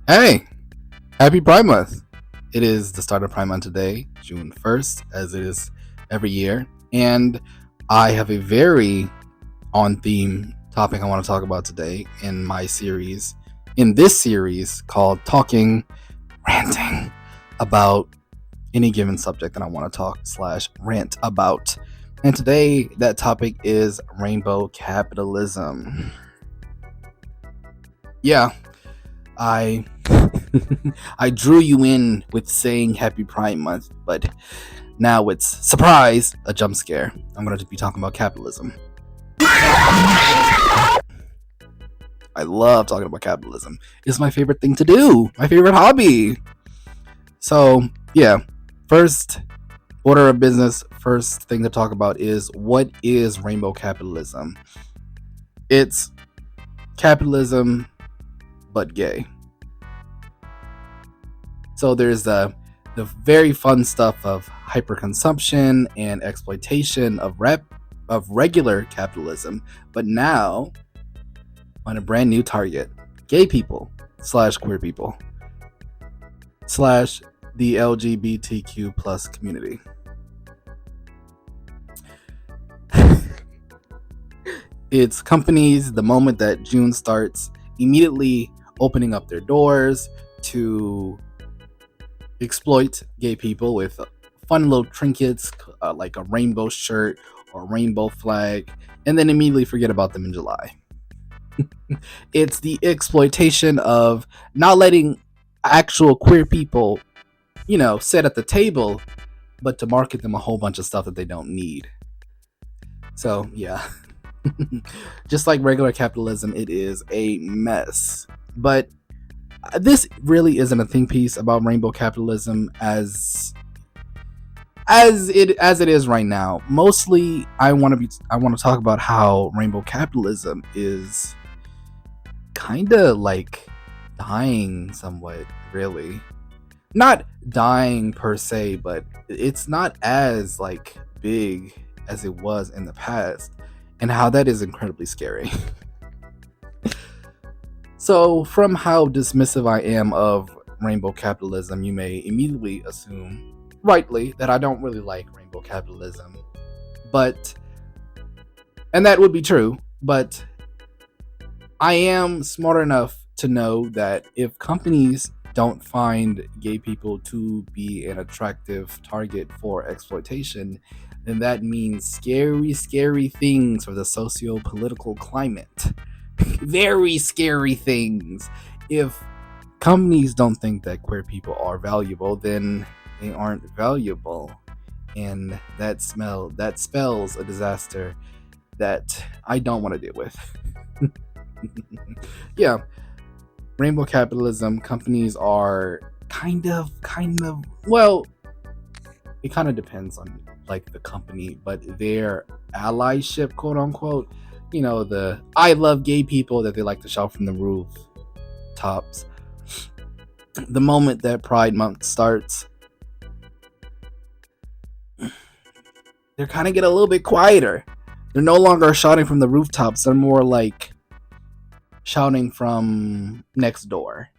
Hey, happy Pride Month! It is the start of Pride Month today, June 1st, as it is every year. And I have a very on theme topic I want to talk about today in this series called Ranting, about any given subject that I want to talk/rant about. And today, that topic is rainbow capitalism. Yeah, I I drew you in with saying Happy Pride Month, but now it's surprise, a jump scare. I'm going to be talking about capitalism. I love talking about capitalism. It's my favorite thing to do, my favorite hobby. So, yeah, first order of business, first thing to talk about is what is rainbow capitalism? It's capitalism, but gay. So there's the very fun stuff of hyperconsumption and exploitation of regular capitalism, but now on a brand new target: gay people / queer people / the lgbtq plus community. It's companies, the moment that June starts, immediately opening up their doors to exploit gay people with fun little trinkets like a rainbow shirt or a rainbow flag, and then immediately forget about them in July. It's the exploitation of not letting actual queer people, sit at the table, but to market them a whole bunch of stuff that they don't need. So, yeah. Just like regular capitalism, it is a mess. But this really isn't a think piece about rainbow capitalism as it is right now. Mostly I want to talk about how rainbow capitalism is kind of like dying somewhat, really. Not dying per se, but it's not as like big as it was in the past, and how that is incredibly scary. So, from how dismissive I am of rainbow capitalism, you may immediately assume, rightly, that I don't really like rainbow capitalism. And that would be true, but I am smart enough to know that if companies don't find gay people to be an attractive target for exploitation, then that means scary, scary things for the socio-political climate. Very scary things. If companies don't think that queer people are valuable, then they aren't valuable, and that spells a disaster that I don't want to deal with. Yeah, rainbow capitalism companies are well, it kind of depends on like the company, but their allyship, quote unquote, the I love gay people that they like to shout from the roof tops. The moment that Pride Month starts, they're kind of get a little bit quieter. They're no longer shouting from the rooftops. They're more like shouting from next door.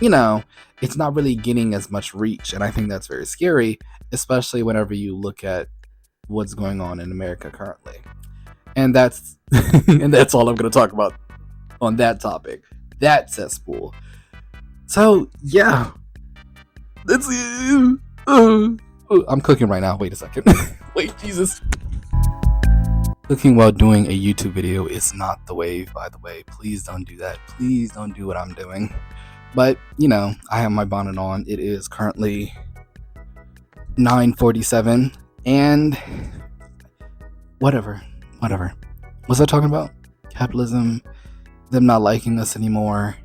It's not really getting as much reach, and I think that's very scary, especially whenever you look at what's going on in America currently. And that's and that's all I'm going to talk about on that topic. That cesspool. So, yeah. That's I'm cooking right now. Wait a second. Wait, Jesus. Cooking while doing a YouTube video is not the wave, by the way. Please don't do that. Please don't do what I'm doing. But, I have my bonnet on. It is currently 9:47, and whatever. What's I talking about? Capitalism, them not liking us anymore.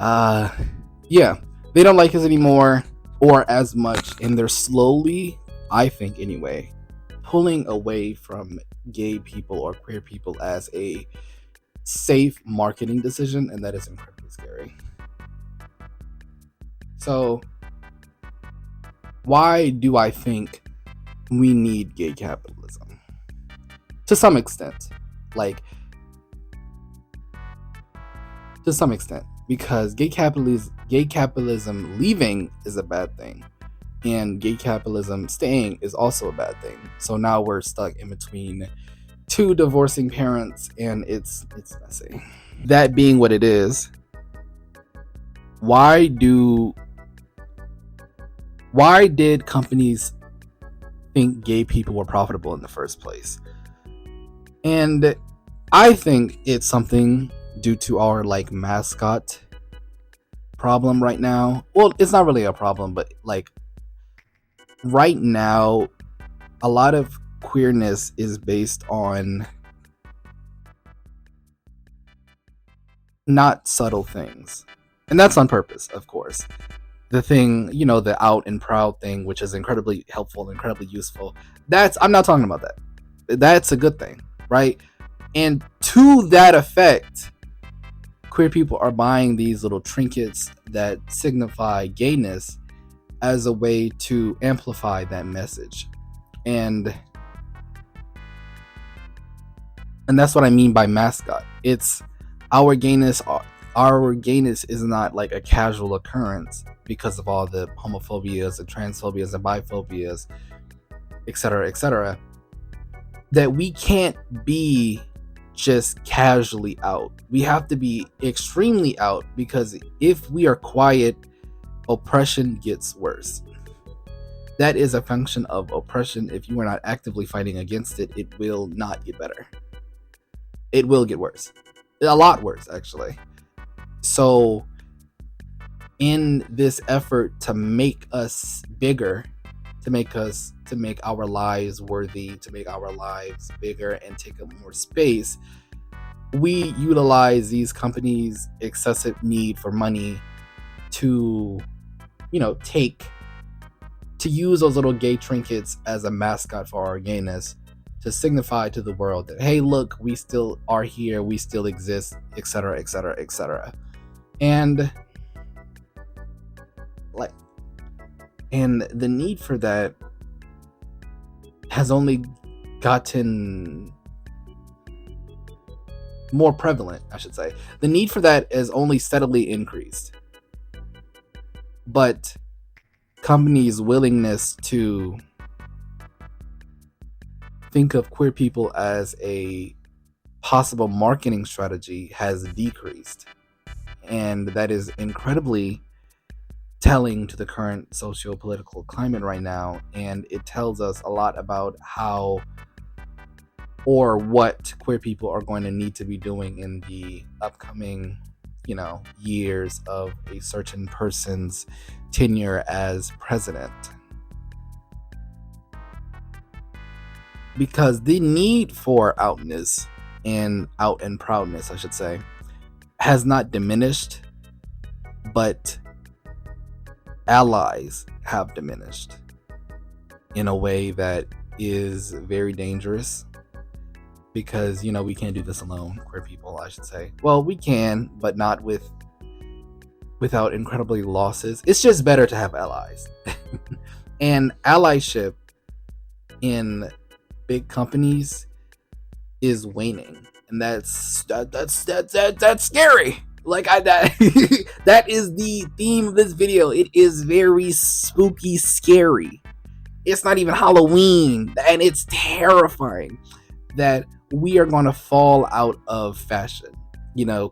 Yeah, they don't like us anymore, or as much, and they're slowly, I think anyway, pulling away from gay people or queer people as a safe marketing decision, and that is incredibly scary. So, why do I think we need gay capitalism? To some extent. because gay capitalism leaving is a bad thing, and gay capitalism staying is also a bad thing. So now we're stuck in between two divorcing parents, and it's messy. That being what it is, why did companies think gay people were profitable in the first place? And I think it's something due to our like mascot problem right now. Well, it's not really a problem, but like right now, a lot of queerness is based on not subtle things. And that's on purpose, of course. The thing, the out and proud thing, which is incredibly helpful, incredibly useful. I'm not talking about that. That's a good thing, right? And to that effect, queer people are buying these little trinkets that signify gayness as a way to amplify that message. And that's what I mean by mascot. It's our gayness. Our gayness is not like a casual occurrence because of all the homophobias and transphobias and biphobias, etc., that we can't be just casually out. We have to be extremely out, because if we are quiet, oppression gets worse. That is a function of oppression. If you are not actively fighting against it, it will not get better. It will get worse. A lot worse, actually. So, in this effort to make us bigger, to make our lives worthy, to make our lives bigger and take up more space, we utilize these companies' excessive need for money to, to use those little gay trinkets as a mascot for our gayness, to signify to the world that, hey, look, we still are here, we still exist, etc., and the need for that has only gotten more prevalent, I should say. The need for that has only steadily increased. But companies' willingness to think of queer people as a possible marketing strategy has decreased. And that is incredibly telling to the current socio-political climate right now. And it tells us a lot about how or what queer people are going to need to be doing in the upcoming, years of a certain person's tenure as president. Because the need for outness and out and proudness, I should say, has not diminished, but allies have diminished in a way that is very dangerous, because we can't do this alone, queer people, I should say. Well, we can, but not without incredibly losses. It's just better to have allies. And allyship in big companies is waning, and that's scary. That is the theme of this video. It is very spooky, scary. It's not even Halloween, and it's terrifying that we are going to fall out of fashion.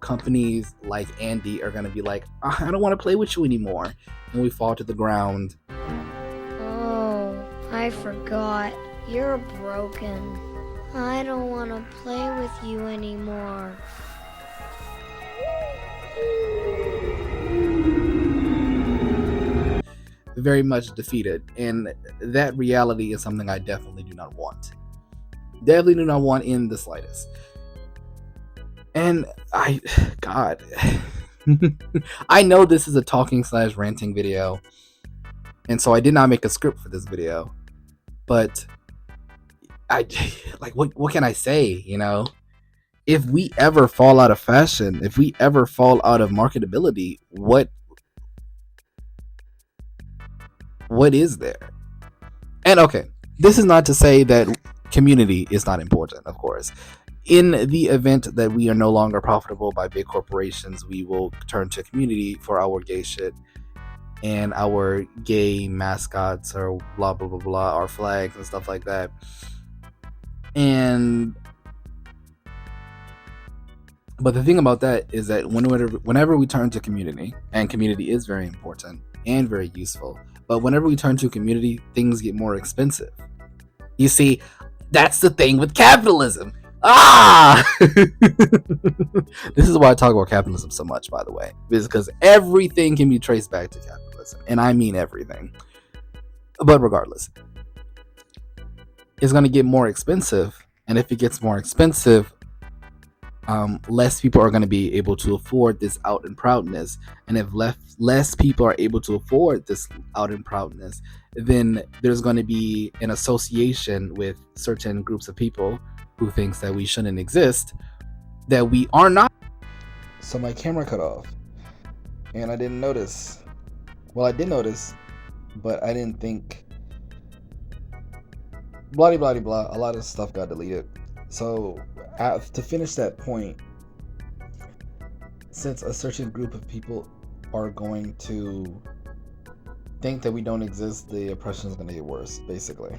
Companies like Andy are going to be like, I don't want to play with you anymore, and we fall to the ground. Oh, I forgot. You're broken. I don't want to play with you anymore. Very much defeated, and that reality is something I definitely do not want. Definitely do not want in the slightest. And God, I know this is a talking/ranting video, and so I did not make a script for this video, but what can I say? If we ever fall out of fashion, if we ever fall out of marketability, what is there? And okay, this is not to say that community is not important, of course. In the event that we are no longer profitable by big corporations, we will turn to community for our gay shit and our gay mascots or blah blah blah blah, our flags and stuff like that. And but the thing about that is that whenever we turn to community, and community is very important and very useful, but whenever we turn to community, things get more expensive. You see, that's the thing with capitalism. This is why I talk about capitalism so much, by the way, because everything can be traced back to capitalism, and I mean everything. But regardless, it's going to get more expensive, and if it gets more expensive, less people are going to be able to afford this out and proudness. And if less people are able to afford this out and proudness, then there's going to be an association with certain groups of people who thinks that we shouldn't exist, that we are not. So my camera cut off, and I didn't notice. Well, I did notice, but I didn't think. Blah blah blah. A lot of stuff got deleted. So to finish that point, since a certain group of people are going to think that we don't exist, the oppression is going to get worse, basically.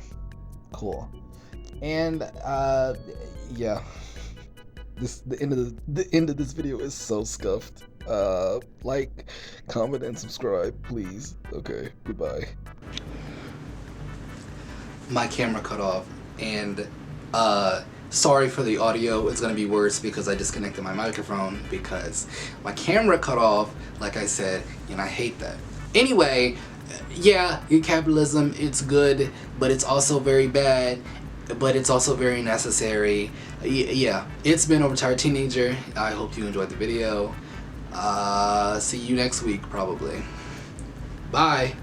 Cool. And yeah, the end of this video is so scuffed. Like, comment, and subscribe, please. Okay, goodbye. My camera cut off, and sorry for the audio. It's gonna be worse because I disconnected my microphone because my camera cut off, like I said, and I hate that. Anyway, yeah, capitalism, it's good, but it's also very bad, but it's also very necessary. Yeah, it's been Overtired Teenager. I hope you enjoyed the video. See you next week, probably. Bye.